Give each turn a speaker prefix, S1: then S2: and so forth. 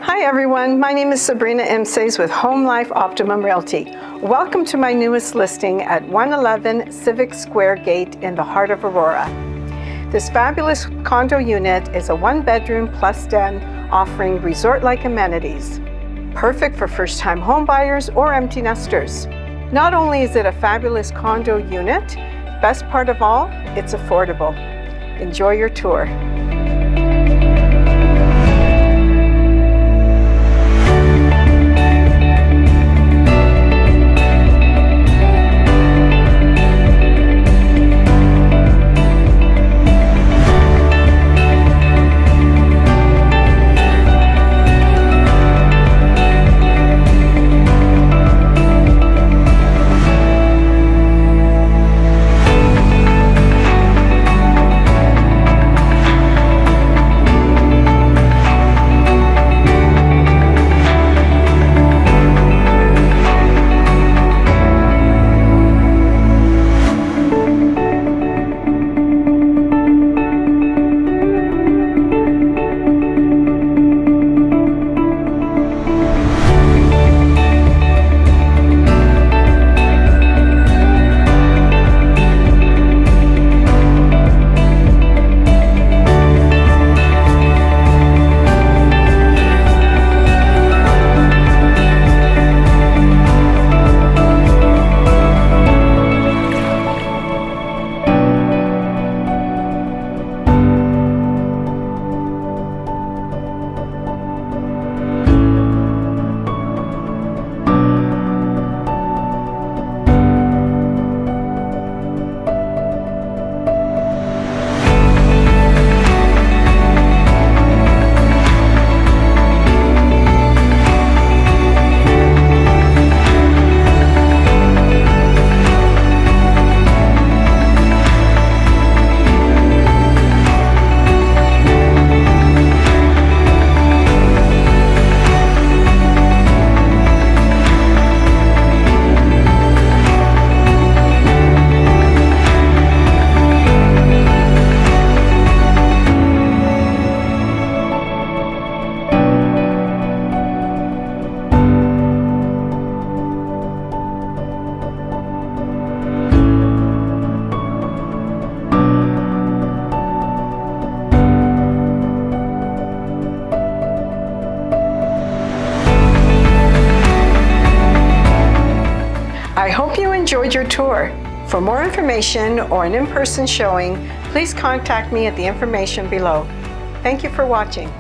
S1: Hi everyone, my name is Sabrina Imses with Home Life Optimum Realty. Welcome to my newest listing at 111 Civic Square Gate in the heart of Aurora. This fabulous condo unit is a one-bedroom plus den offering resort-like amenities. Perfect for first-time homebuyers or empty nesters. Not only is it a fabulous condo unit, best part of all, it's affordable. Enjoy your tour. I hope you enjoyed your tour. For more information or an in-person showing, please contact me at the information below. Thank you for watching.